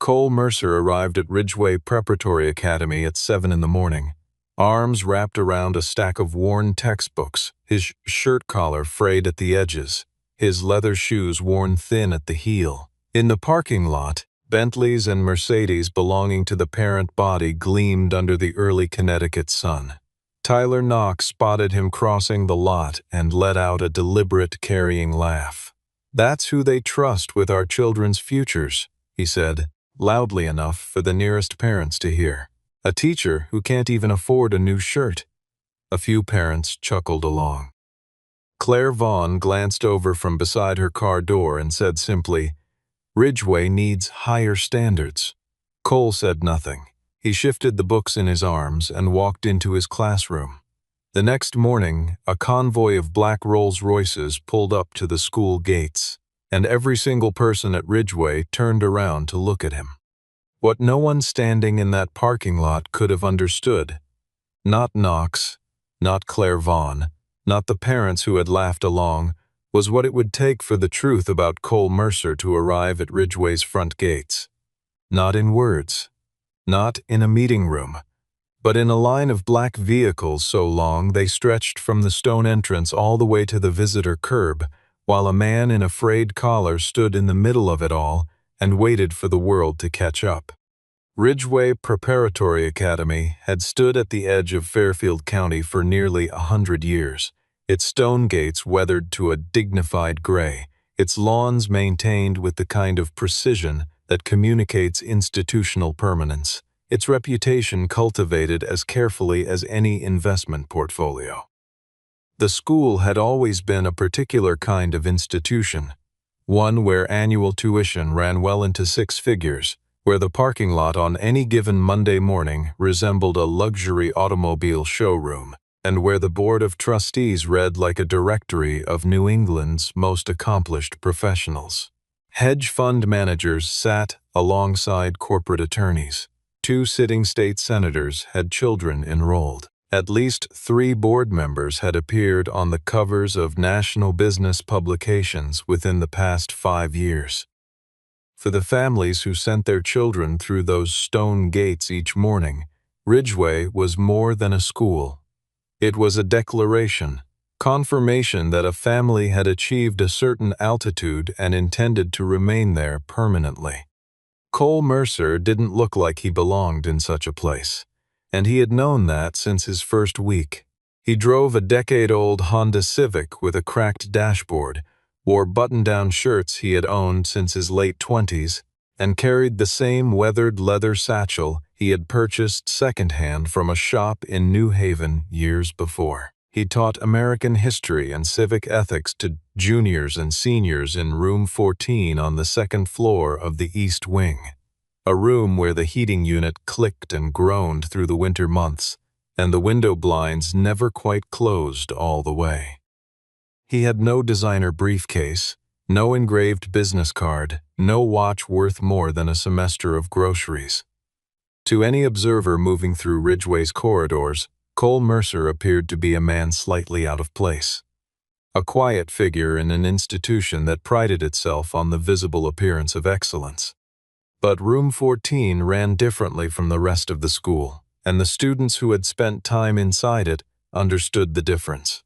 Cole Mercer arrived at Ridgeway Preparatory Academy at 7 in the morning, arms wrapped around a stack of worn textbooks, his shirt collar frayed at the edges, his leather shoes worn thin at the heel. In the parking lot, Bentleys and Mercedes belonging to the parent body gleamed under the early Connecticut sun. Tyler Knox spotted him crossing the lot and let out a deliberate, carrying laugh. "That's who they trust with our children's futures," he said, loudly enough for the nearest parents to hear. "A teacher who can't even afford a new shirt." A few parents chuckled along. Claire Vaughn glanced over from beside her car door and said simply, "Ridgeway needs higher standards." Cole said nothing. He shifted the books in his arms and walked into his classroom. The next morning, a convoy of black Rolls-Royces pulled up to the school gates, and every single person at Ridgeway turned around to look at him. What no one standing in that parking lot could have understood, not Knox, not Claire Vaughn, not the parents who had laughed along, was what it would take for the truth about Cole Mercer to arrive at Ridgeway's front gates. Not in words, not in a meeting room, but in a line of black vehicles so long they stretched from the stone entrance all the way to the visitor curb, while a man in a frayed collar stood in the middle of it all and waited for the world to catch up. Ridgeway Preparatory Academy had stood at the edge of Fairfield County for nearly 100 years, its stone gates weathered to a dignified gray, its lawns maintained with the kind of precision that communicates institutional permanence, its reputation cultivated as carefully as any investment portfolio. The school had always been a particular kind of institution, one where annual tuition ran well into 6 figures, where the parking lot on any given Monday morning resembled a luxury automobile showroom, and where the Board of Trustees read like a directory of New England's most accomplished professionals. Hedge fund managers sat alongside corporate attorneys. 2 sitting state senators had children enrolled. At least 3 board members had appeared on the covers of national business publications within the past 5 years. For the families who sent their children through those stone gates each morning, Ridgeway was more than a school. It was a declaration, confirmation that a family had achieved a certain altitude and intended to remain there permanently. Cole Mercer didn't look like he belonged in such a place, and he had known that since his first week. He drove a decade-old Honda Civic with a cracked dashboard, wore button-down shirts he had owned since his late 20s, and carried the same weathered leather satchel he had purchased secondhand from a shop in New Haven years before. He taught American history and civic ethics to juniors and seniors in room 14 on the 2nd floor of the East Wing, a room where the heating unit clicked and groaned through the winter months, and the window blinds never quite closed all the way. He had no designer briefcase, no engraved business card, no watch worth more than a semester of groceries. To any observer moving through Ridgeway's corridors, Cole Mercer appeared to be a man slightly out of place, a quiet figure in an institution that prided itself on the visible appearance of excellence. But room 14 ran differently from the rest of the school, and the students who had spent time inside it understood the difference.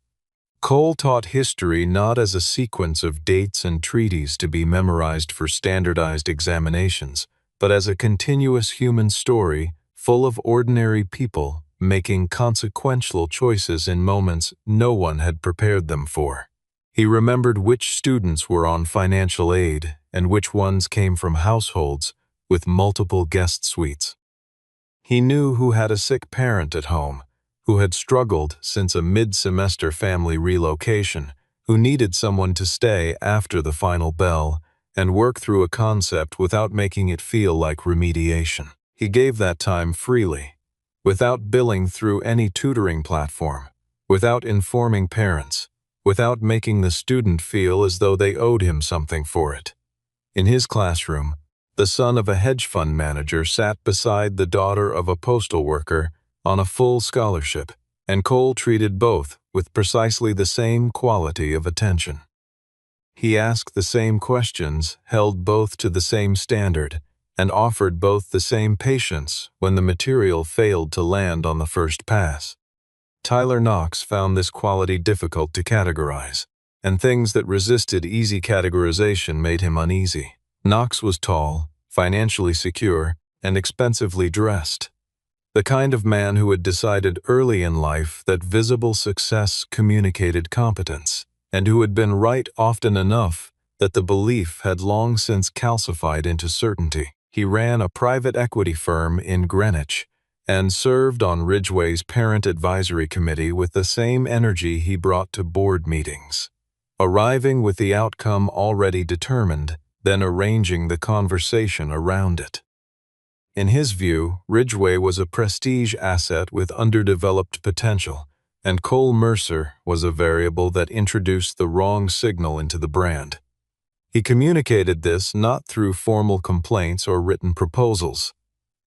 Cole taught history not as a sequence of dates and treaties to be memorized for standardized examinations, but as a continuous human story full of ordinary people making consequential choices in moments no one had prepared them for. He remembered which students were on financial aid and which ones came from households with multiple guest suites. He knew who had a sick parent at home, who had struggled since a mid-semester family relocation, who needed someone to stay after the final bell and work through a concept without making it feel like remediation. He gave that time freely, without billing through any tutoring platform, without informing parents, without making the student feel as though they owed him something for it. In his classroom, the son of a hedge fund manager sat beside the daughter of a postal worker on a full scholarship, and Cole treated both with precisely the same quality of attention. He asked the same questions, held both to the same standard, and offered both the same patience when the material failed to land on the first pass. Tyler Knox found this quality difficult to categorize, and things that resisted easy categorization made him uneasy. Knox was tall, financially secure, and expensively dressed. The kind of man who had decided early in life that visible success communicated competence, and who had been right often enough that the belief had long since calcified into certainty. He ran a private equity firm in Greenwich and served on Ridgway's parent advisory committee with the same energy he brought to board meetings, arriving with the outcome already determined, then arranging the conversation around it. In his view, Ridgway was a prestige asset with underdeveloped potential, and Cole Mercer was a variable that introduced the wrong signal into the brand. He communicated this not through formal complaints or written proposals,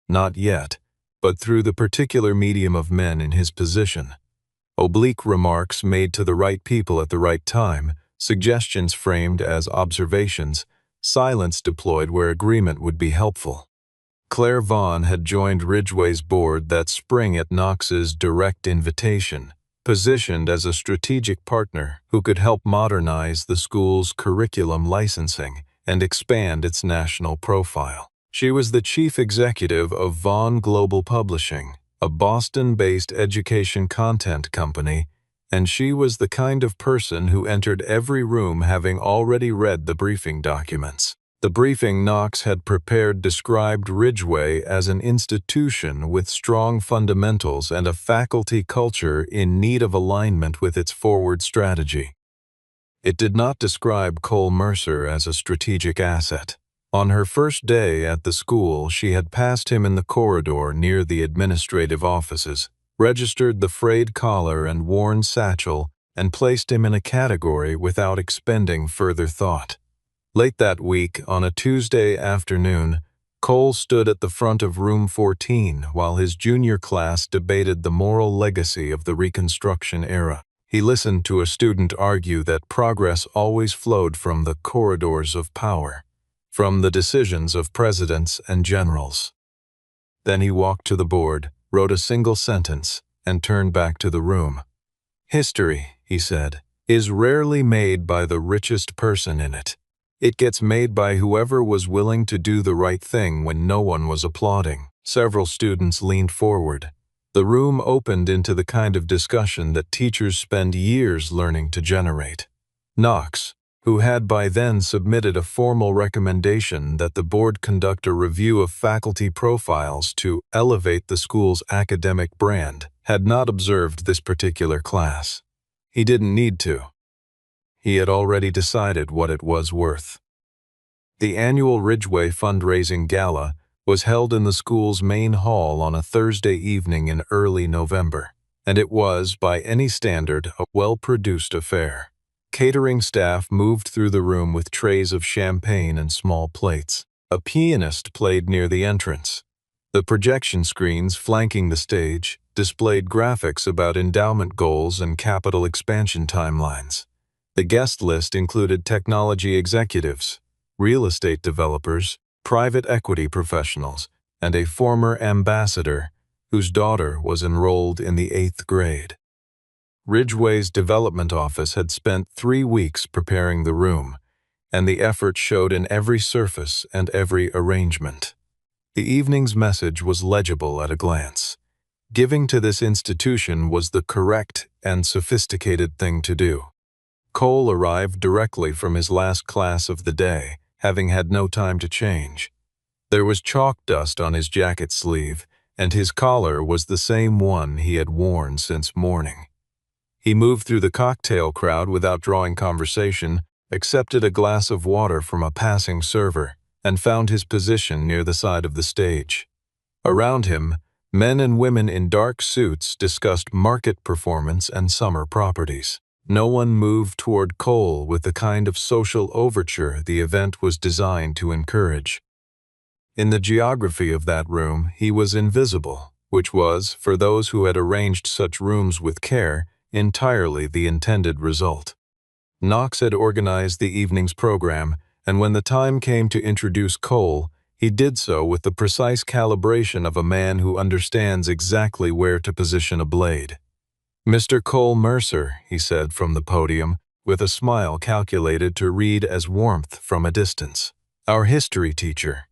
not yet, but through the particular medium of men in his position. Oblique remarks made to the right people at the right time, suggestions framed as observations, silence deployed where agreement would be helpful. Claire Vaughn had joined Ridgway's board that spring at Knox's direct invitation, positioned as a strategic partner who could help modernize the school's curriculum licensing and expand its national profile. She was the chief executive of Vaughn Global Publishing, a Boston-based education content company, and she was the kind of person who entered every room having already read the briefing documents. The briefing Knox had prepared described Ridgway as an institution with strong fundamentals and a faculty culture in need of alignment with its forward strategy. It did not describe Cole Mercer as a strategic asset. On her first day at the school, she had passed him in the corridor near the administrative offices, registered the frayed collar and worn satchel, and placed him in a category without expending further thought. Late that week, on a Tuesday afternoon, Cole stood at the front of room 14 while his junior class debated the moral legacy of the Reconstruction era. He listened to a student argue that progress always flowed from the corridors of power, from the decisions of presidents and generals. Then he walked to the board, wrote a single sentence, and turned back to the room. "History," he said, "is rarely made by the richest person in it. It gets made by whoever was willing to do the right thing when no one was applauding." Several students leaned forward. The room opened into the kind of discussion that teachers spend years learning to generate. Knox, who had by then submitted a formal recommendation that the board conduct a review of faculty profiles to elevate the school's academic brand, had not observed this particular class. He didn't need to. He had already decided what it was worth. The annual Ridgway fundraising gala was held in the school's main hall on a Thursday evening in early November, and it was, by any standard, a well-produced affair. Catering staff moved through the room with trays of champagne and small plates. A pianist played near the entrance. The projection screens flanking the stage displayed graphics about endowment goals and capital expansion timelines. The guest list included technology executives, real estate developers, private equity professionals, and a former ambassador whose daughter was enrolled in the 8th grade. Ridgway's development office had spent 3 weeks preparing the room, and the effort showed in every surface and every arrangement. The evening's message was legible at a glance. Giving to this institution was the correct and sophisticated thing to do. Cole arrived directly from his last class of the day, having had no time to change. There was chalk dust on his jacket sleeve, and his collar was the same one he had worn since morning. He moved through the cocktail crowd without drawing conversation, accepted a glass of water from a passing server, and found his position near the side of the stage. Around him, men and women in dark suits discussed market performance and summer properties. No one moved toward Cole with the kind of social overture the event was designed to encourage. In the geography of that room, he was invisible, which was, for those who had arranged such rooms with care, entirely the intended result. Knox had organized the evening's program, and when the time came to introduce Cole, He did so with the precise calibration of a man who understands exactly where to position a blade. "Mr. Cole Mercer," he said from the podium, with a smile calculated to read as warmth from a distance. "Our history teacher."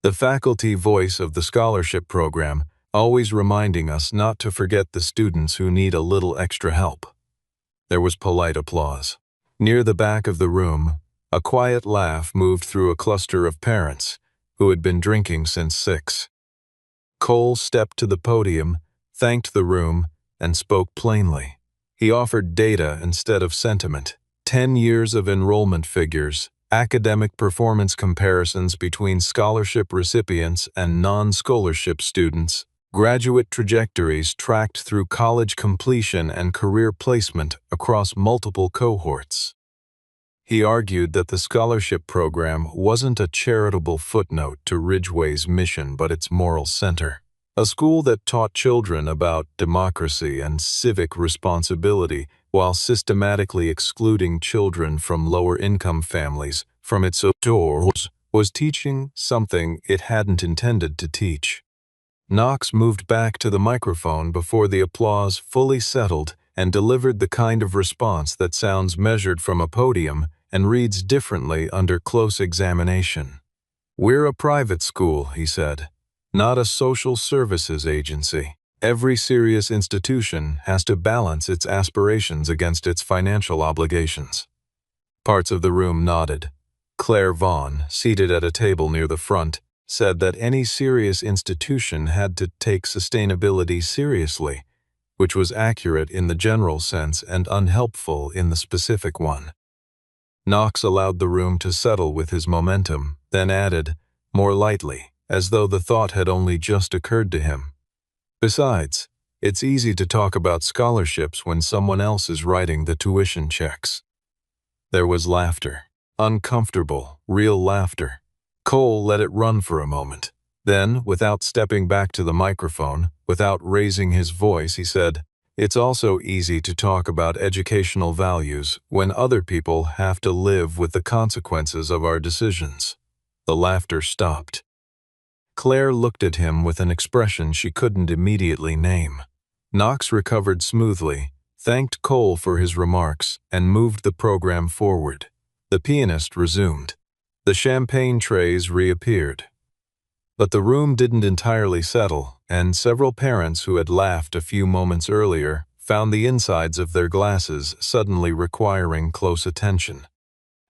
The faculty voice of the scholarship program, always reminding us not to forget the students who need a little extra help. There was polite applause. Near the back of the room, a quiet laugh moved through a cluster of parents who had been drinking since 6. Cole stepped to the podium, thanked the room, and spoke plainly. He offered data instead of sentiment. 10 years of enrollment figures, academic performance comparisons between scholarship recipients and non-scholarship students, graduate trajectories tracked through college completion and career placement across multiple cohorts. He argued that the scholarship program wasn't a charitable footnote to Ridgway's mission but its moral center. A school that taught children about democracy and civic responsibility while systematically excluding children from lower-income families from its doors was teaching something it hadn't intended to teach. Knox moved back to the microphone before the applause fully settled and delivered the kind of response that sounds measured from a podium and reads differently under close examination. "We're a private school," he said, "not a social services agency. Every serious institution has to balance its aspirations against its financial obligations." Parts of the room nodded. Claire Vaughn, seated at a table near the front, said that any serious institution had to take sustainability seriously, which was accurate in the general sense and unhelpful in the specific one. Knox allowed the room to settle with his momentum, then added, more lightly, as though the thought had only just occurred to him. "Besides, it's easy to talk about scholarships when someone else is writing the tuition checks." There was laughter. Uncomfortable, real laughter. Cole let it run for a moment. Then, without stepping back to the microphone, without raising his voice, he said, "It's also easy to talk about educational values when other people have to live with the consequences of our decisions." The laughter stopped. Claire looked at him with an expression she couldn't immediately name. Knox recovered smoothly, thanked Cole for his remarks, and moved the program forward. The pianist resumed. The champagne trays reappeared. But the room didn't entirely settle, and several parents who had laughed a few moments earlier found the insides of their glasses suddenly requiring close attention.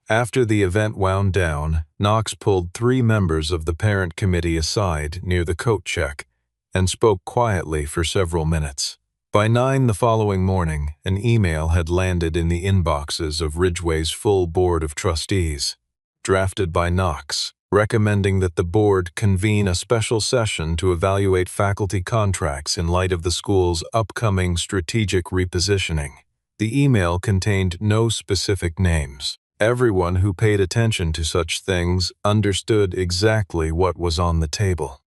After the event wound down, Knox pulled 3 members of the parent committee aside near the coat check and spoke quietly for several minutes. By 9 the following morning, an email had landed in the inboxes of Ridgway's full board of trustees, drafted by Knox, recommending that the board convene a special session to evaluate faculty contracts in light of the school's upcoming strategic repositioning. The email contained no specific names. Everyone who paid attention to such things understood exactly what was on the table.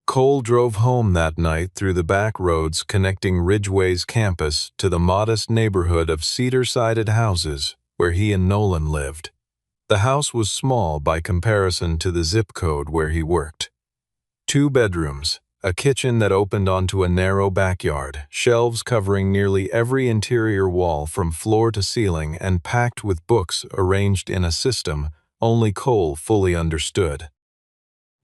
Cole drove home that night through the back roads connecting Ridgway's campus to the modest neighborhood of cedar-sided houses where he and Nolan lived. The house was small by comparison to the zip code where he worked. 2 bedrooms, a kitchen that opened onto a narrow backyard, shelves covering nearly every interior wall from floor to ceiling and packed with books arranged in a system only Cole fully understood.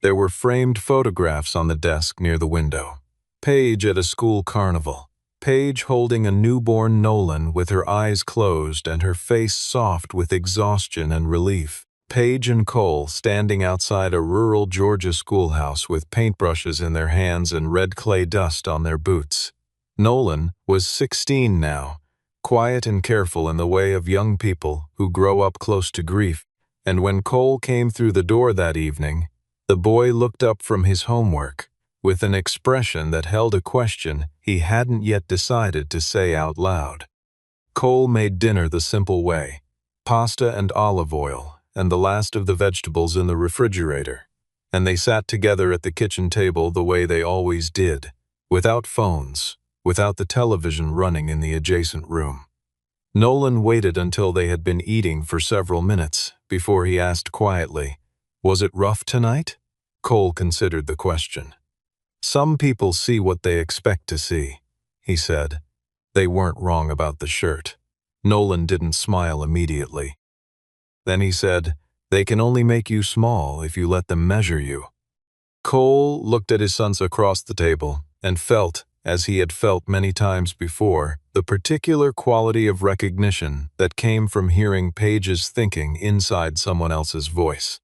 There were framed photographs on the desk near the window. Paige at a school carnival. Paige holding a newborn Nolan with her eyes closed and her face soft with exhaustion and relief. Paige and Cole standing outside a rural Georgia schoolhouse with paintbrushes in their hands and red clay dust on their boots. Nolan was 16 now, quiet and careful in the way of young people who grow up close to grief, and when Cole came through the door that evening, the boy looked up from his homework with an expression that held a question he hadn't yet decided to say out loud. Cole made dinner the simple way, pasta and olive oil, and the last of the vegetables in the refrigerator, and they sat together at the kitchen table the way they always did, without phones, without the television running in the adjacent room. Nolan waited until they had been eating for several minutes before he asked quietly, Was it rough tonight? Cole considered the question. Some people see what they expect to see, he said. They weren't wrong about the shirt. Nolan didn't smile immediately. Then he said, they can only make you small if you let them measure you. Cole looked at his sons across the table and felt, as he had felt many times before, the particular quality of recognition that came from hearing Paige's thinking inside someone else's voice.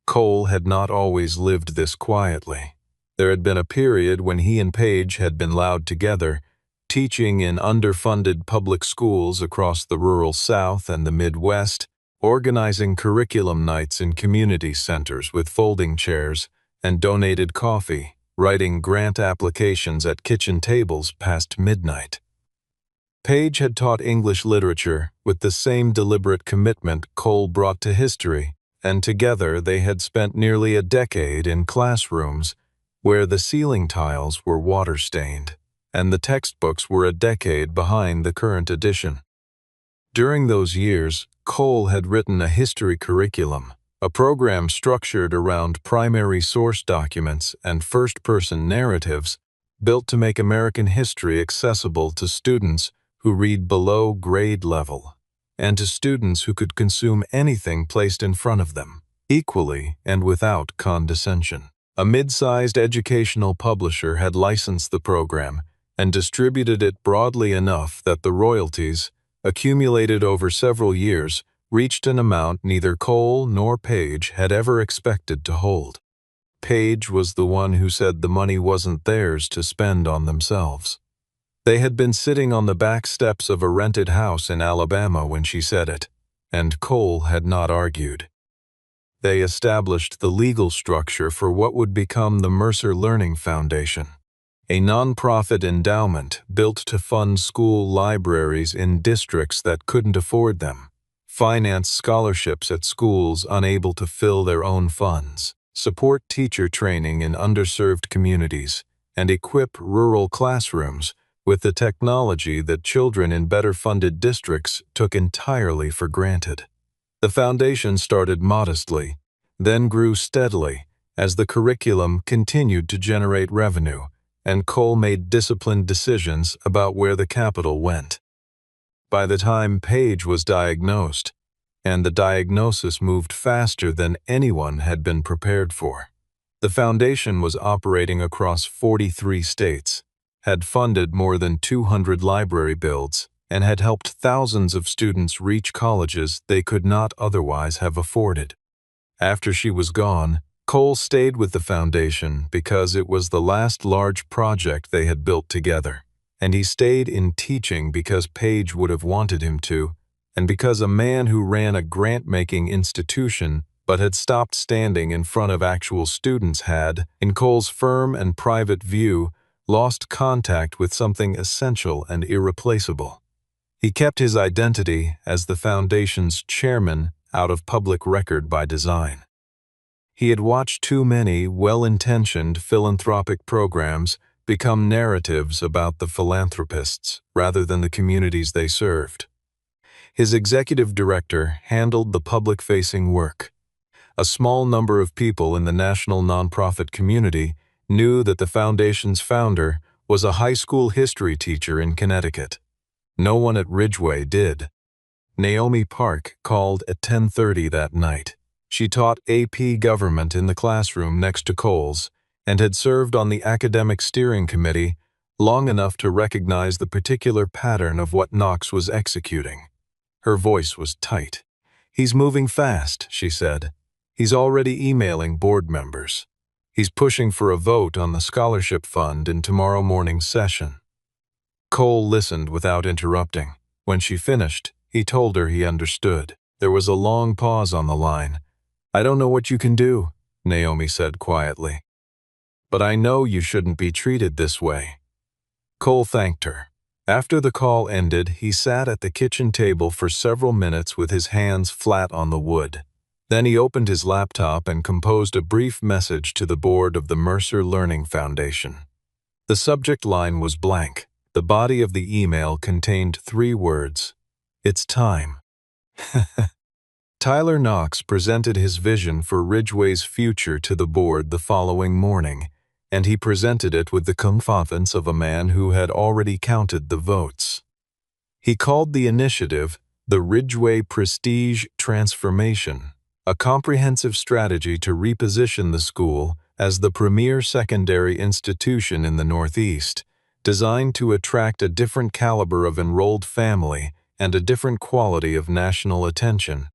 Cole had not always lived this quietly. There had been a period when he and Paige had been loud together, teaching in underfunded public schools across the rural South and the Midwest, organizing curriculum nights in community centers with folding chairs and donated coffee, writing grant applications at kitchen tables past midnight. Paige had taught English literature with the same deliberate commitment Cole brought to history, and together they had spent nearly a decade in classrooms where the ceiling tiles were water-stained, and the textbooks were a decade behind the current edition. During those years, Cole had written a history curriculum, a program structured around primary source documents and first-person narratives built to make American history accessible to students who read below grade level, and to students who could consume anything placed in front of them, equally and without condescension. A mid-sized educational publisher had licensed the program and distributed it broadly enough that the royalties, accumulated over several years, reached an amount neither Cole nor Paige had ever expected to hold. Paige was the one who said the money wasn't theirs to spend on themselves. They had been sitting on the back steps of a rented house in Alabama when she said it, and Cole had not argued. They established the legal structure for what would become the Mercer Learning Foundation, a nonprofit endowment built to fund school libraries in districts that couldn't afford them, finance scholarships at schools unable to fill their own funds, support teacher training in underserved communities, and equip rural classrooms with the technology that children in better-funded districts took entirely for granted. The foundation started modestly, then grew steadily as the curriculum continued to generate revenue, and Cole made disciplined decisions about where the capital went. By the time Paige was diagnosed, and the diagnosis moved faster than anyone had been prepared for, the foundation was operating across 43 states, had funded more than 200 library builds, and had helped thousands of students reach colleges they could not otherwise have afforded. After she was gone, Cole stayed with the foundation because it was the last large project they had built together, and he stayed in teaching because Paige would have wanted him to, and because a man who ran a grant-making institution but had stopped standing in front of actual students had, in Cole's firm and private view, lost contact with something essential and irreplaceable. He kept his identity as the foundation's chairman out of public record by design. He had watched too many well-intentioned philanthropic programs become narratives about the philanthropists rather than the communities they served. His executive director handled the public-facing work. A small number of people in the national nonprofit community knew that the foundation's founder was a high school history teacher in Connecticut. No one at Ridgeway did. Naomi Park called at 10:30 that night. She taught AP Government in the classroom next to Cole's and had served on the academic steering committee long enough to recognize the particular pattern of what Knox was executing. Her voice was tight. "He's moving fast," she said. "He's already emailing board members. He's pushing for a vote on the scholarship fund in tomorrow morning's session." Cole listened without interrupting. When she finished, he told her he understood. There was a long pause on the line. "I don't know what you can do," Naomi said quietly. "But I know you shouldn't be treated this way." Cole thanked her. After the call ended, he sat at the kitchen table for several minutes with his hands flat on the wood. Then he opened his laptop and composed a brief message to the board of the Mercer Learning Foundation. The subject line was blank. The body of the email contained 3 words. "It's time." Tyler Knox presented his vision for Ridgway's future to the board the following morning, and he presented it with the confidence of a man who had already counted the votes. He called the initiative the Ridgway Prestige Transformation, a comprehensive strategy to reposition the school as the premier secondary institution in the Northeast, designed to attract a different caliber of enrolled family and a different quality of national attention.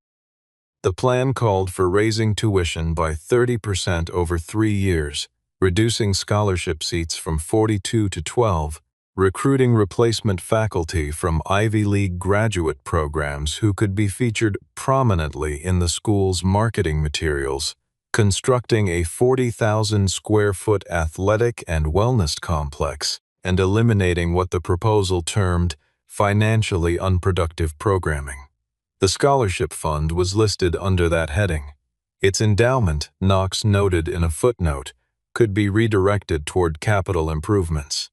The plan called for raising tuition by 30% over 3 years, reducing scholarship seats from 42 to 12, recruiting replacement faculty from Ivy League graduate programs who could be featured prominently in the school's marketing materials, constructing a 40,000-square-foot athletic and wellness complex, and eliminating what the proposal termed financially unproductive programming. The scholarship fund was listed under that heading. Its endowment, Knox noted in a footnote, could be redirected toward capital improvements.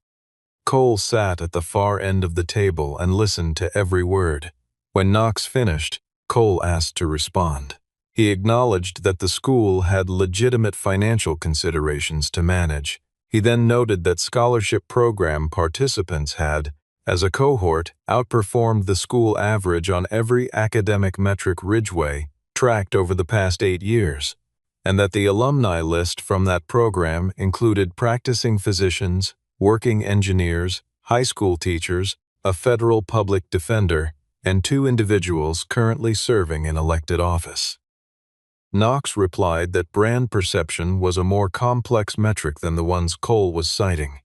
Cole sat at the far end of the table and listened to every word. When Knox finished, Cole asked to respond. He acknowledged that the school had legitimate financial considerations to manage. He then noted that scholarship program participants had, as a cohort, outperformed the school average on every academic metric Ridgway tracked over the past 8 years, and that the alumni list from that program included practicing physicians, working engineers, high school teachers, a federal public defender, and 2 individuals currently serving in elected office. Knox replied that brand perception was a more complex metric than the ones Cole was citing.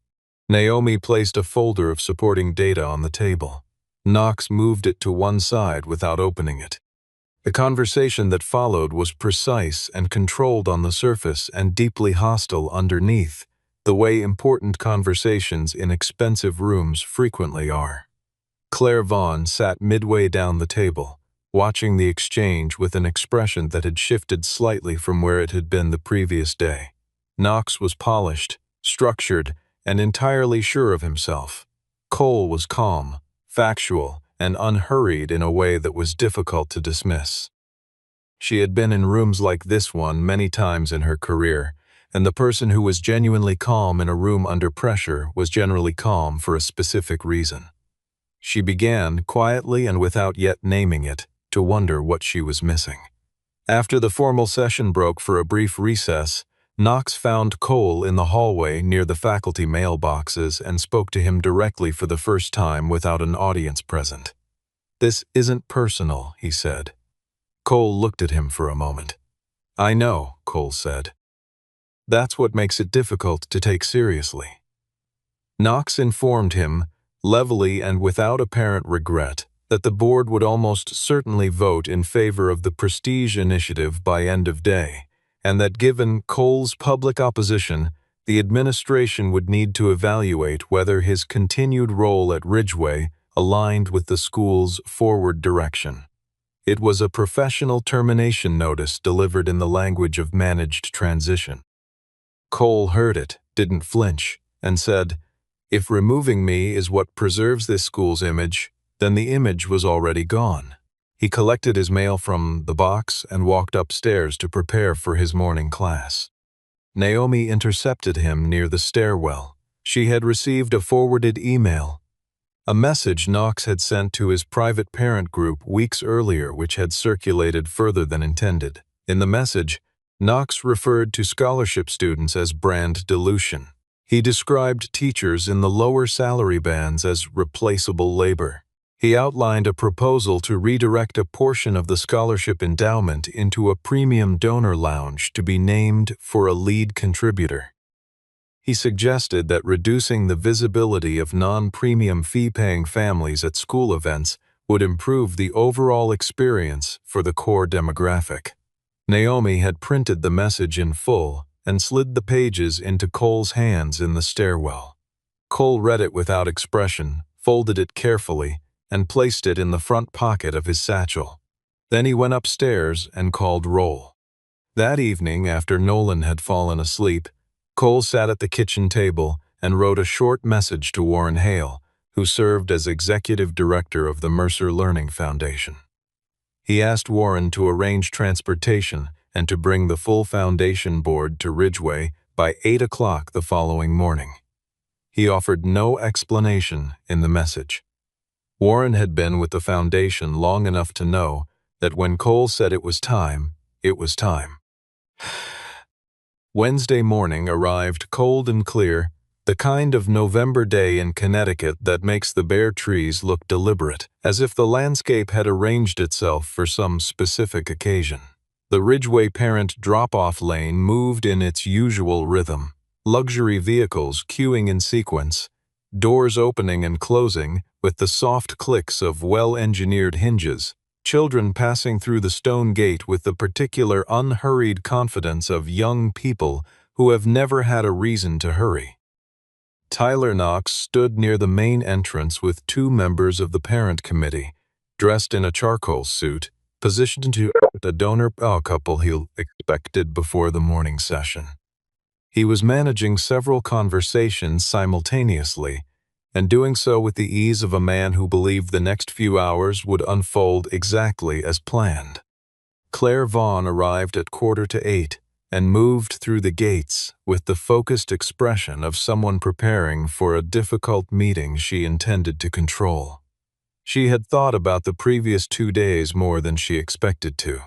Naomi placed a folder of supporting data on the table. Knox moved it to one side without opening it. The conversation that followed was precise and controlled on the surface and deeply hostile underneath, the way important conversations in expensive rooms frequently are. Claire Vaughn sat midway down the table, watching the exchange with an expression that had shifted slightly from where it had been the previous day. Knox was polished, structured, and entirely sure of himself. Cole was calm, factual, and unhurried in a way that was difficult to dismiss. She had been in rooms like this one many times in her career, and the person who was genuinely calm in a room under pressure was generally calm for a specific reason. She began, quietly and without yet naming it, to wonder what she was missing. After the formal session broke for a brief recess, Knox found Cole in the hallway near the faculty mailboxes and spoke to him directly for the first time without an audience present. "This isn't personal," he said. Cole looked at him for a moment. "I know," Cole said. "That's what makes it difficult to take seriously." Knox informed him, levelly and without apparent regret, that the board would almost certainly vote in favor of the Prestige Initiative by end of day, and that given Cole's public opposition, the administration would need to evaluate whether his continued role at Ridgway aligned with the school's forward direction. It was a professional termination notice delivered in the language of managed transition. Cole heard it, didn't flinch, and said, "If removing me is what preserves this school's image, then the image was already gone." He collected his mail from the box and walked upstairs to prepare for his morning class. Naomi intercepted him near the stairwell. She had received a forwarded email, a message Knox had sent to his private parent group weeks earlier, which had circulated further than intended. In the message, Knox referred to scholarship students as brand dilution. He described teachers in the lower salary bands as replaceable labor. He outlined a proposal to redirect a portion of the scholarship endowment into a premium donor lounge to be named for a lead contributor. He suggested that reducing the visibility of non-premium fee-paying families at school events would improve the overall experience for the core demographic. Naomi had printed the message in full and slid the pages into Cole's hands in the stairwell. Cole read it without expression, folded it carefully, and placed it in the front pocket of his satchel. Then he went upstairs and called roll. That evening, after Nolan had fallen asleep, Cole sat at the kitchen table and wrote a short message to Warren Hale, who served as executive director of the Mercer Learning Foundation. He asked Warren to arrange transportation and to bring the full foundation board to Ridgeway by 8 o'clock the following morning. He offered no explanation in the message. Warren had been with the foundation long enough to know that when Cole said it was time, it was time. Wednesday morning arrived cold and clear, the kind of November day in Connecticut that makes the bare trees look deliberate, as if the landscape had arranged itself for some specific occasion. The Ridgeway Parent drop-off lane moved in its usual rhythm, luxury vehicles queuing in sequence, doors opening and closing with the soft clicks of well-engineered hinges, children passing through the stone gate with the particular unhurried confidence of young people who have never had a reason to hurry. Tyler Knox stood near the main entrance with two members of the parent committee, dressed in a charcoal suit, positioned to a donor couple he expected before the morning session. He was managing several conversations simultaneously, and doing so with the ease of a man who believed the next few hours would unfold exactly as planned. Claire Vaughn arrived at 7:45 and moved through the gates with the focused expression of someone preparing for a difficult meeting she intended to control. She had thought about the previous 2 days more than she expected to.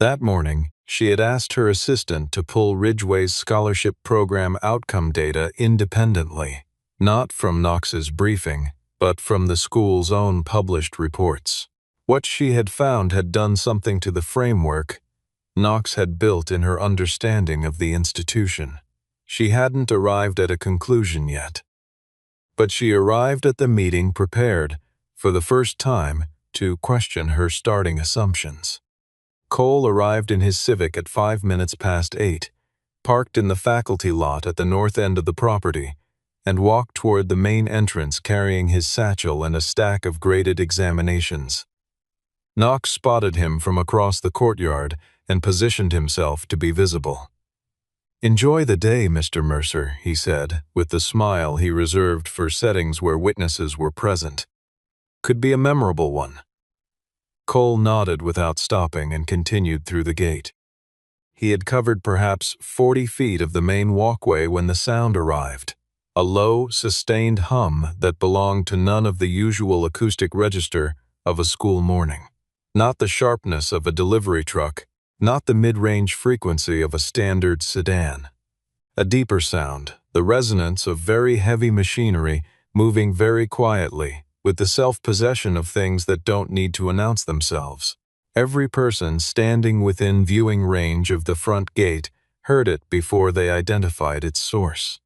That morning, she had asked her assistant to pull Ridgeway's scholarship program outcome data independently, not from Knox's briefing, but from the school's own published reports. What she had found had done something to the framework Knox had built in her understanding of the institution. She hadn't arrived at a conclusion yet. But she arrived at the meeting prepared, for the first time, to question her starting assumptions. Cole arrived in his Civic at 8:05, parked in the faculty lot at the north end of the property, and walked toward the main entrance carrying his satchel and a stack of graded examinations. Knox spotted him from across the courtyard and positioned himself to be visible. "Enjoy the day, Mr. Mercer," he said, with the smile he reserved for settings where witnesses were present. "Could be a memorable one." Cole nodded without stopping and continued through the gate. He had covered perhaps 40 feet of the main walkway when the sound arrived, a low, sustained hum that belonged to none of the usual acoustic register of a school morning. Not the sharpness of a delivery truck, not the mid-range frequency of a standard sedan. A deeper sound, the resonance of very heavy machinery moving very quietly, with the self-possession of things that don't need to announce themselves. Every person standing within viewing range of the front gate heard it before they identified its source.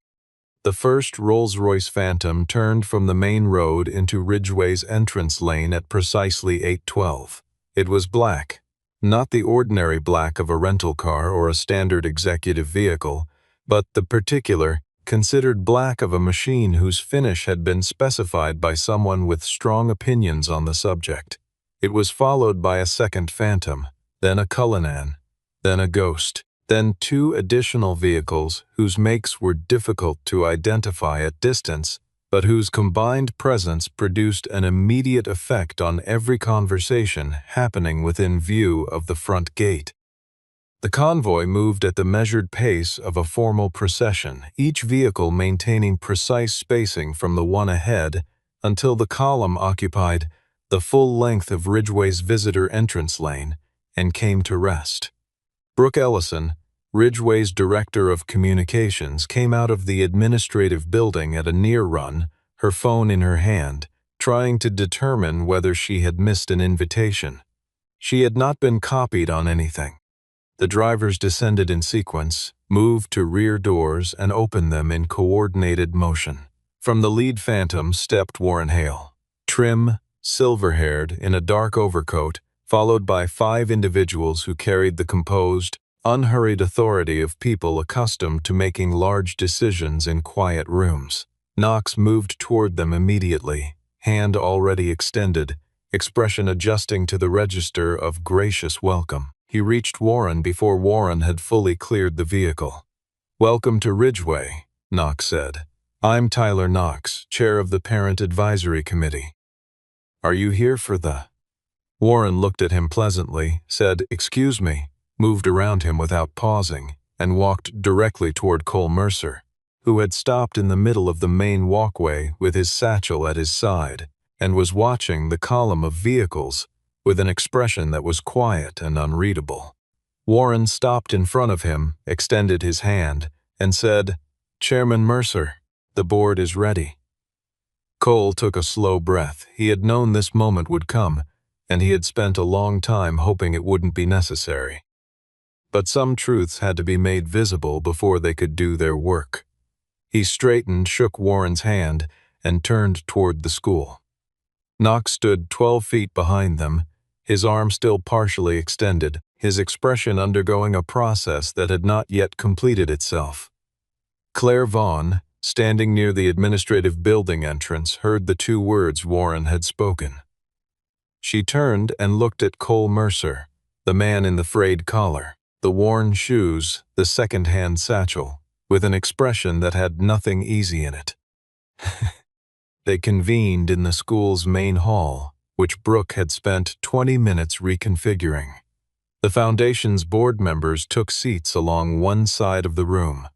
The first Rolls-Royce Phantom turned from the main road into Ridgeway's entrance lane at precisely 8:12. It was black, not the ordinary black of a rental car or a standard executive vehicle, but the particular, considered black of a machine whose finish had been specified by someone with strong opinions on the subject. It was followed by a second Phantom, then a Cullinan, then a Ghost, then two additional vehicles whose makes were difficult to identify at distance, but whose combined presence produced an immediate effect on every conversation happening within view of the front gate. The convoy moved at the measured pace of a formal procession, each vehicle maintaining precise spacing from the one ahead until the column occupied the full length of Ridgeway's visitor entrance lane and came to rest. Brooke Ellison, Ridgeway's Director of Communications, came out of the administrative building at a near run, her phone in her hand, trying to determine whether she had missed an invitation. She had not been copied on anything. The drivers descended in sequence, moved to rear doors, and opened them in coordinated motion. From the lead Phantom stepped Warren Hale, trim, silver-haired, in a dark overcoat, followed by 5 individuals who carried the composed, unhurried authority of people accustomed to making large decisions in quiet rooms. Knox moved toward them immediately, hand already extended, expression adjusting to the register of gracious welcome. He reached Warren before Warren had fully cleared the vehicle. "Welcome to Ridgeway," Knox said. "I'm Tyler Knox, chair of the Parent Advisory Committee. Are you here for the..." Warren looked at him pleasantly, said, "Excuse me," moved around him without pausing, and walked directly toward Cole Mercer, who had stopped in the middle of the main walkway with his satchel at his side and was watching the column of vehicles with an expression that was quiet and unreadable. Warren stopped in front of him, extended his hand, and said, "Chairman Mercer, the board is ready." Cole took a slow breath. He had known this moment would come, and he had spent a long time hoping it wouldn't be necessary. But some truths had to be made visible before they could do their work. He straightened, shook Warren's hand, and turned toward the school. Knox stood 12 feet behind them, his arm still partially extended, his expression undergoing a process that had not yet completed itself. Claire Vaughn, standing near the administrative building entrance, heard the two words Warren had spoken. She turned and looked at Cole Mercer, the man in the frayed collar, the worn shoes, the second-hand satchel, with an expression that had nothing easy in it. They convened in the school's main hall, which Brooke had spent 20 minutes reconfiguring. The Foundation's board members took seats along one side of the room.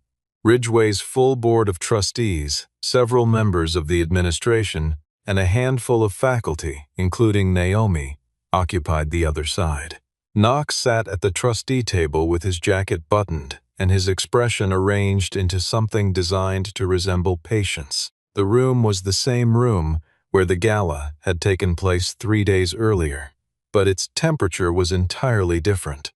Ridgeway's full board of trustees, several members of the administration, and a handful of faculty, including Naomi, occupied the other side. Knox sat at the trustee table with his jacket buttoned and his expression arranged into something designed to resemble patience. The room was the same room where the gala had taken place 3 days earlier, but its temperature was entirely different.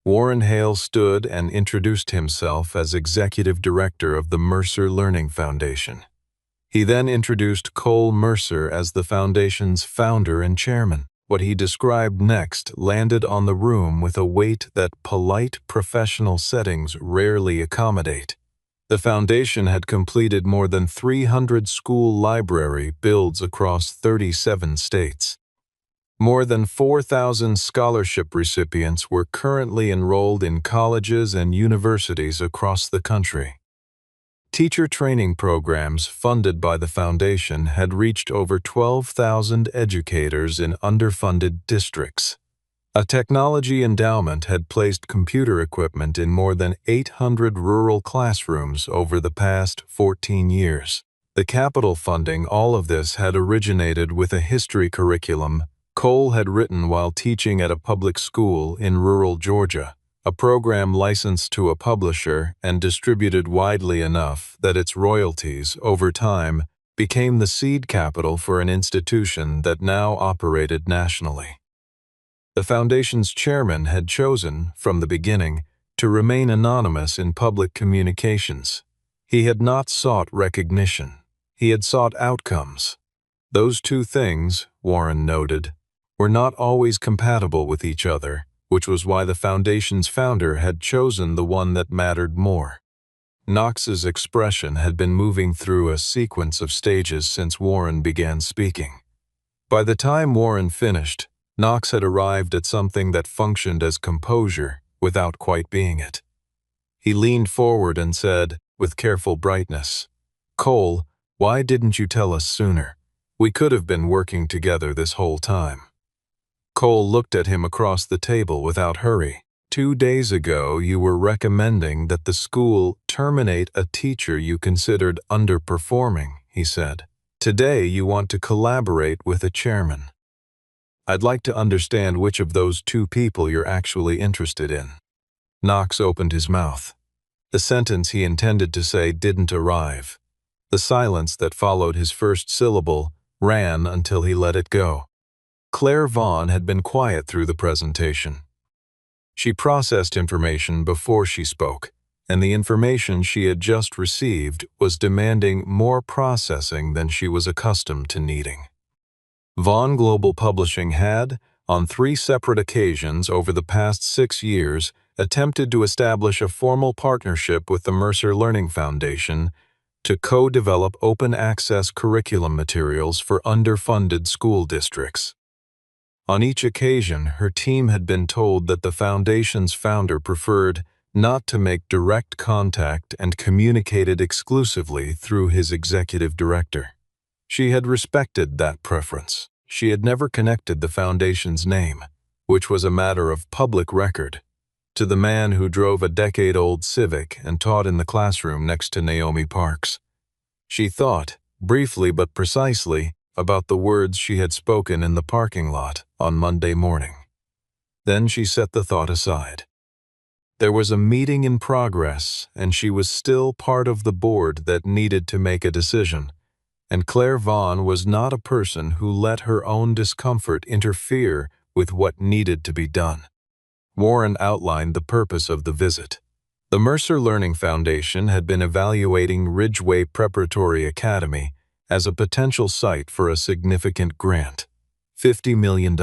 Warren Hale stood and introduced himself as executive director of the Mercer Learning Foundation. He then introduced Cole Mercer as the foundation's founder and chairman. What he described next landed on the room with a weight that polite professional settings rarely accommodate. The foundation had completed more than 300 school library builds across 37 states. More than 4,000 scholarship recipients were currently enrolled in colleges and universities across the country. Teacher training programs funded by the foundation had reached over 12,000 educators in underfunded districts. A technology endowment had placed computer equipment in more than 800 rural classrooms over the past 14 years. The capital funding all of this had originated with a history curriculum Cole had written while teaching at a public school in rural Georgia, a program licensed to a publisher and distributed widely enough that its royalties, over time, became the seed capital for an institution that now operated nationally. The foundation's chairman had chosen, from the beginning, to remain anonymous in public communications. He had not sought recognition. He had sought outcomes. Those two things, Warren noted, were not always compatible with each other, which was why the foundation's founder had chosen the one that mattered more. Knox's expression had been moving through a sequence of stages since Warren began speaking. By the time Warren finished, Knox had arrived at something that functioned as composure without quite being it. He leaned forward and said, with careful brightness, "Cole, why didn't you tell us sooner? We could have been working together this whole time." Cole looked at him across the table without hurry. 2 days ago, you were recommending that the school terminate a teacher you considered underperforming, he said. Today, you want to collaborate with a chairman. I'd like to understand which of those two people you're actually interested in. Knox opened his mouth. The sentence he intended to say didn't arrive. The silence that followed his first syllable ran until he let it go. Claire Vaughn had been quiet through the presentation. She processed information before she spoke, and the information she had just received was demanding more processing than she was accustomed to needing. Vaughn Global Publishing had, on 3 separate occasions over the past 6 years, attempted to establish a formal partnership with the Mercer Learning Foundation to co-develop open-access curriculum materials for underfunded school districts. On each occasion, her team had been told that the foundation's founder preferred not to make direct contact and communicated exclusively through his executive director. She had respected that preference. she had never connected the foundation's name, which was a matter of public record, to the man who drove a decade-old Civic and taught in the classroom next to Naomi Parks. She thought, briefly but precisely, about the words she had spoken in the parking lot on Monday morning. Then she set the thought aside. There was a meeting in progress, and she was still part of the board that needed to make a decision, and Claire Vaughn was not a person who let her own discomfort interfere with what needed to be done. Warren outlined the purpose of the visit. The Mercer Learning Foundation had been evaluating Ridgeway Preparatory Academy as a potential site for a significant grant, $50 million,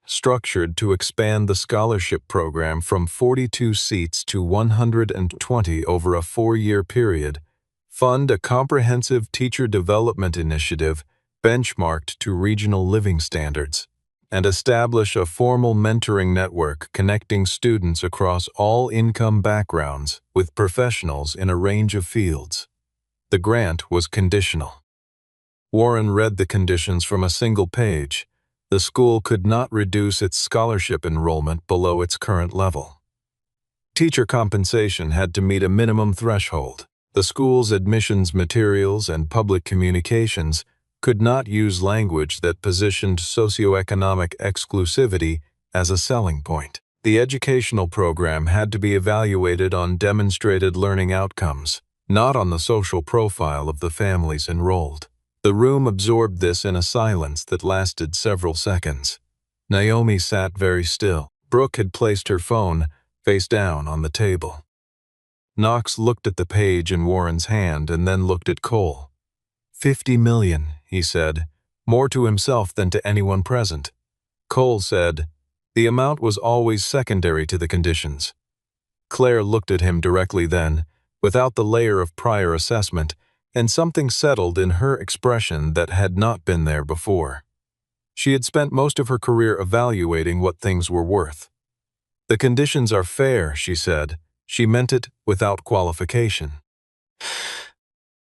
structured to expand the scholarship program from 42 seats to 120 over a 4-year period, fund a comprehensive teacher development initiative benchmarked to regional living standards, and establish a formal mentoring network connecting students across all income backgrounds with professionals in a range of fields. The grant was conditional. Warren read the conditions from a single page. The school could not reduce its scholarship enrollment below its current level. Teacher compensation had to meet a minimum threshold. The school's admissions materials and public communications could not use language that positioned socioeconomic exclusivity as a selling point. The educational program had to be evaluated on demonstrated learning outcomes, not on the social profile of the families enrolled. The room absorbed this in a silence that lasted several seconds. Naomi sat very still. Brooke had placed her phone face down on the table. Knox looked at the page in Warren's hand and then looked at Cole. $50 million, he said, more to himself than to anyone present. Cole said, the amount was always secondary to the conditions. Claire looked at him directly then, without the layer of prior assessment, and something settled in her expression that had not been there before. She had spent most of her career evaluating what things were worth. The conditions are fair, she said. She meant it without qualification.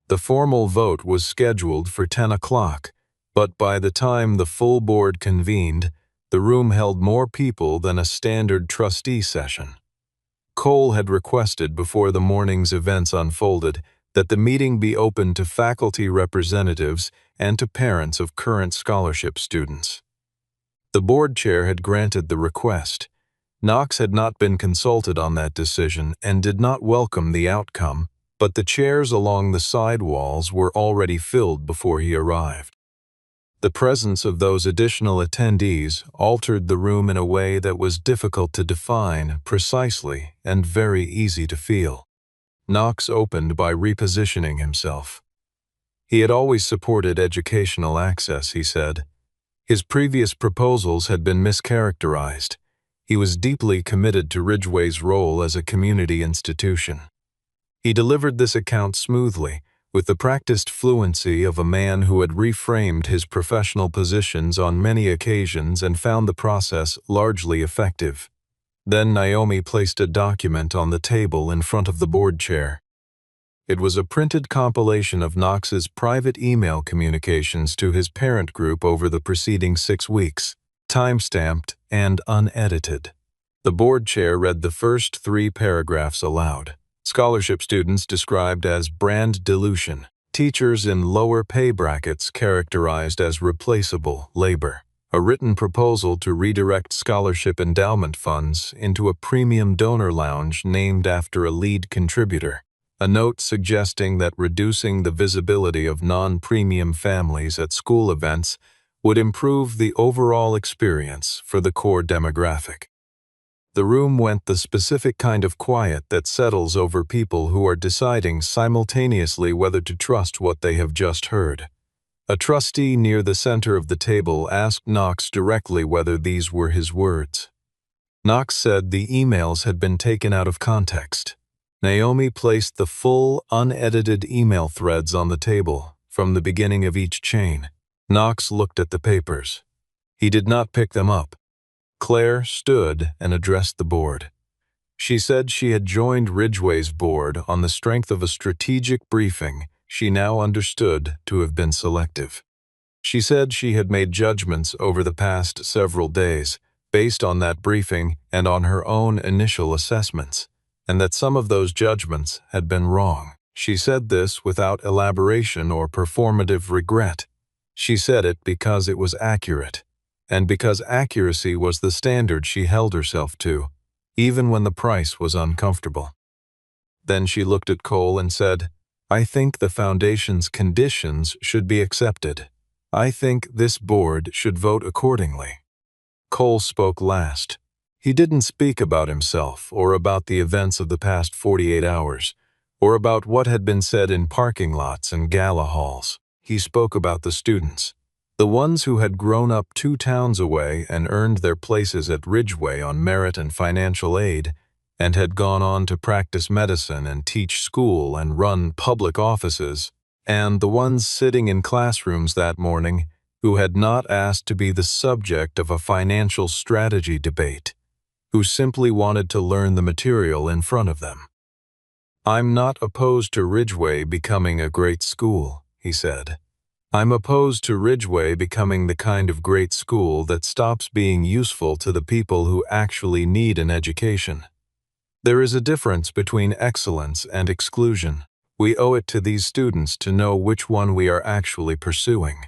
The formal vote was scheduled for 10 o'clock, but by the time the full board convened, the room held more people than a standard trustee session. Cole had requested before the morning's events unfolded that the meeting be open to faculty representatives and to parents of current scholarship students. The board chair had granted the request. Knox had not been consulted on that decision and did not welcome the outcome, but the chairs along the side walls were already filled before he arrived. The presence of those additional attendees altered the room in a way that was difficult to define precisely and very easy to feel. Knox opened by repositioning himself. He had always supported educational access, he said. His previous proposals had been mischaracterized. He was deeply committed to Ridgeway's role as a community institution. He delivered this account smoothly, with the practiced fluency of a man who had reframed his professional positions on many occasions and found the process largely effective. Then Naomi placed a document on the table in front of the board chair. It was a printed compilation of Knox's private email communications to his parent group over the preceding 6 weeks, time-stamped and unedited. The board chair read the first 3 paragraphs aloud. Scholarship students described as brand dilution, teachers in lower pay brackets characterized as replaceable labor. A written proposal to redirect scholarship endowment funds into a premium donor lounge named after a lead contributor. A note suggesting that reducing the visibility of non-premium families at school events would improve the overall experience for the core demographic. The room went the specific kind of quiet that settles over people who are deciding simultaneously whether to trust what they have just heard. A trustee near the center of the table asked Knox directly whether these were his words. Knox said the emails had been taken out of context. Naomi placed the full, unedited email threads on the table from the beginning of each chain. Knox looked at the papers. He did not pick them up. Claire stood and addressed the board. She said she had joined Ridgeway's board on the strength of a strategic briefing she now understood to have been selective. She said she had made judgments over the past several days, based on that briefing and on her own initial assessments, and that some of those judgments had been wrong. She said this without elaboration or performative regret. She said it because it was accurate, and because accuracy was the standard she held herself to, even when the price was uncomfortable. Then she looked at Cole and said, "I think the Foundation's conditions should be accepted. I think this board should vote accordingly." Cole spoke last. He didn't speak about himself or about the events of the past 48 hours, or about what had been said in parking lots and gala halls. He spoke about the students, the ones who had grown up 2 towns away and earned their places at Ridgeway on merit and financial aid, and had gone on to practice medicine and teach school and run public offices, and the ones sitting in classrooms that morning who had not asked to be the subject of a financial strategy debate, who simply wanted to learn the material in front of them. "I'm not opposed to Ridgeway becoming a great school," he said. "I'm opposed to Ridgeway becoming the kind of great school that stops being useful to the people who actually need an education. There is a difference between excellence and exclusion. We owe it to these students to know which one we are actually pursuing."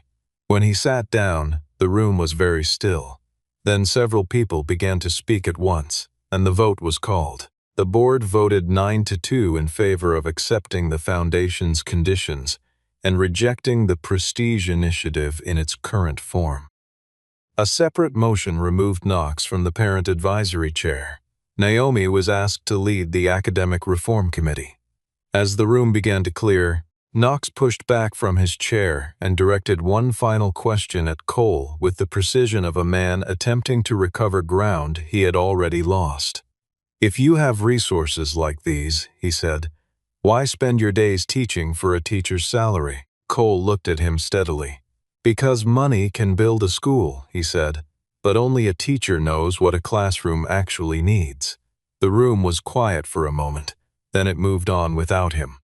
When he sat down, the room was very still. Then several people began to speak at once, and the vote was called. The board voted 9-2 in favor of accepting the Foundation's conditions and rejecting the Prestige Initiative in its current form. A separate motion removed Knox from the Parent Advisory Chair. Naomi was asked to lead the Academic Reform Committee. As the room began to clear, Knox pushed back from his chair and directed one final question at Cole with the precision of a man attempting to recover ground he had already lost. "If you have resources like these," he said, "why spend your days teaching for a teacher's salary?" Cole looked at him steadily. "Because money can build a school," he said, "but only a teacher knows what a classroom actually needs." The room was quiet for a moment, then it moved on without him.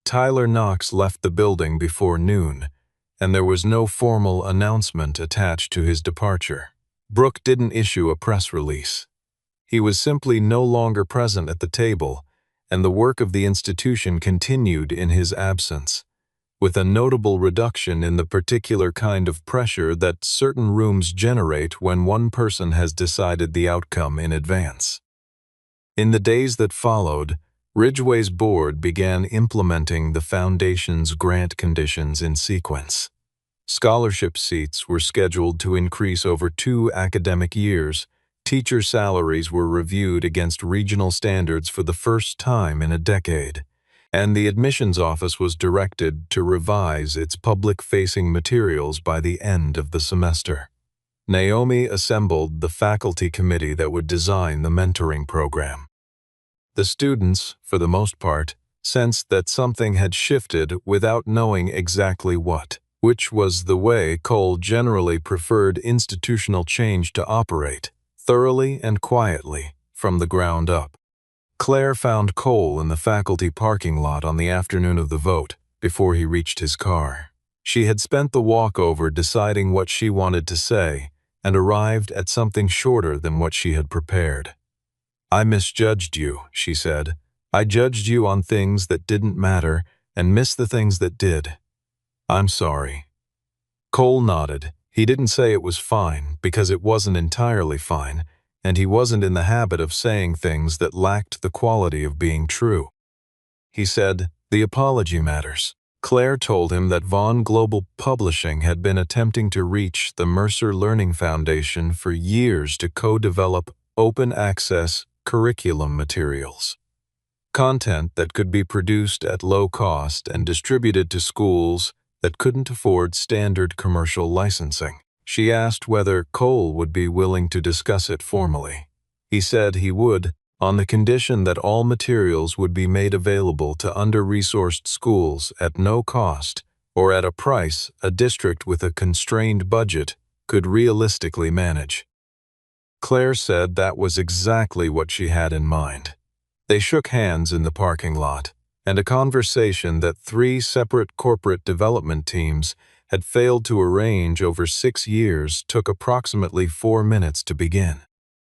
Tyler Knox left the building before noon, and there was no formal announcement attached to his departure. Brooke didn't issue a press release. He was simply no longer present at the table, and the work of the institution continued in his absence, with a notable reduction in the particular kind of pressure that certain rooms generate when one person has decided the outcome in advance. In the days that followed, Ridgeway's board began implementing the Foundation's grant conditions in sequence. Scholarship seats were scheduled to increase over 2 academic years. Teacher salaries were reviewed against regional standards for the first time in a decade, and the admissions office was directed to revise its public-facing materials by the end of the semester. Naomi assembled the faculty committee that would design the mentoring program. The students, for the most part, sensed that something had shifted without knowing exactly what, which was the way Cole generally preferred institutional change to operate, thoroughly and quietly, from the ground up. Claire found Cole in the faculty parking lot on the afternoon of the vote, before he reached his car. She had spent the walkover deciding what she wanted to say, and arrived at something shorter than what she had prepared. "I misjudged you," she said. "I judged you on things that didn't matter and missed the things that did. I'm sorry." Cole nodded. He didn't say it was fine, because it wasn't entirely fine, and he wasn't in the habit of saying things that lacked the quality of being true. He said, "The apology matters." Claire told him that Vaughn Global Publishing had been attempting to reach the Mercer Learning Foundation for years to co-develop open-access curriculum materials. Content that could be produced at low cost and distributed to schools that couldn't afford standard commercial licensing. She asked whether Cole would be willing to discuss it formally. He said he would, on the condition that all materials would be made available to under-resourced schools at no cost or at a price a district with a constrained budget could realistically manage. Claire said that was exactly what she had in mind. They shook hands in the parking lot, and a conversation that 3 separate corporate development teams had failed to arrange over 6 years took approximately 4 minutes to begin.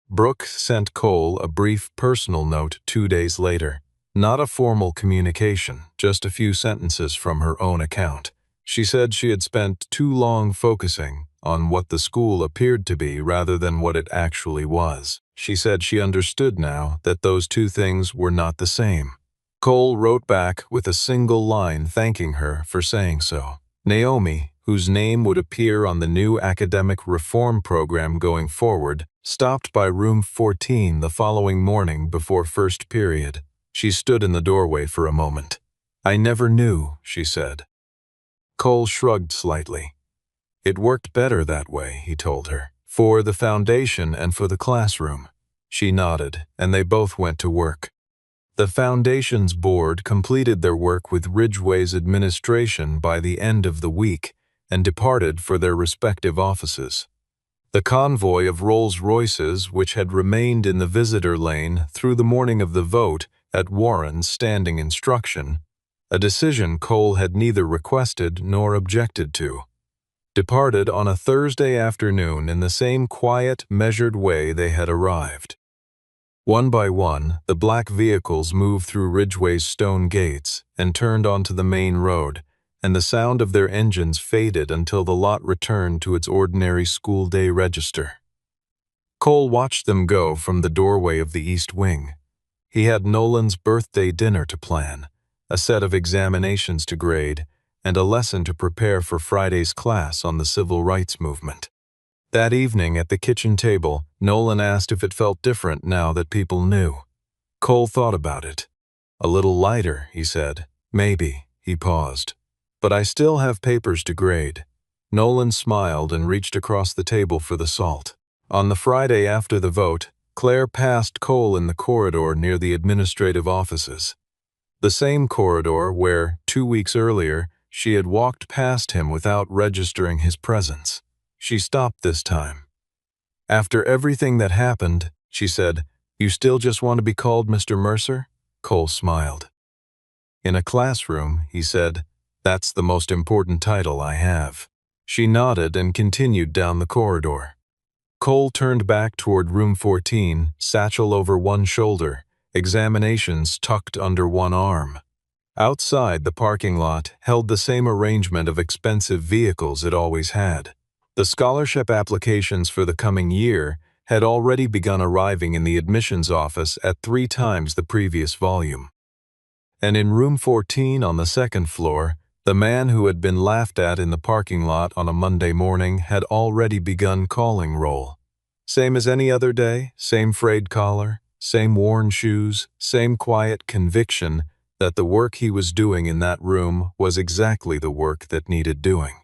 Brooke sent Cole a brief personal note 2 days later. Not a formal communication, just a few sentences from her own account. She said she had spent too long focusing on what the school appeared to be rather than what it actually was. She said she understood now that those two things were not the same. Cole wrote back with a single line thanking her for saying so. Naomi, whose name would appear on the new academic reform program going forward, stopped by room 14 the following morning before first period. She stood in the doorway for a moment. "I never knew," she said. Cole shrugged slightly. "It worked better that way," he told her, "for the foundation and for the classroom." She nodded, and they both went to work. The foundation's board completed their work with Ridgway's administration by the end of the week and departed for their respective offices. The convoy of Rolls-Royces, which had remained in the visitor lane through the morning of the vote at Warren's standing instruction, a decision Cole had neither requested nor objected to, departed on a Thursday afternoon in the same quiet, measured way they had arrived. One by one, the black vehicles moved through Ridgway's stone gates and turned onto the main road, and the sound of their engines faded until the lot returned to its ordinary school day register. Cole watched them go from the doorway of the East Wing. He had Nolan's birthday dinner to plan, a set of examinations to grade, and a lesson to prepare for Friday's class on the civil rights movement. That evening at the kitchen table, Nolan asked if it felt different now that people knew. Cole thought about it. "A little lighter," he said. "Maybe." He paused. "But I still have papers to grade." Nolan smiled and reached across the table for the salt. On the Friday after the vote, Claire passed Cole in the corridor near the administrative offices. The same corridor where, 2 weeks earlier, she had walked past him without registering his presence. She stopped this time. "After everything that happened," she said, "you still just want to be called Mr. Mercer?" Cole smiled. "In a classroom," he said, "that's the most important title I have." She nodded and continued down the corridor. Cole turned back toward room 14, satchel over one shoulder, examinations tucked under one arm. Outside, the parking lot held the same arrangement of expensive vehicles it always had. The scholarship applications for the coming year had already begun arriving in the admissions office at 3 times the previous volume. And in room 14 on the second floor, the man who had been laughed at in the parking lot on a Monday morning had already begun calling roll. Same as any other day, same frayed collar, same worn shoes, same quiet conviction that the work he was doing in that room was exactly the work that needed doing.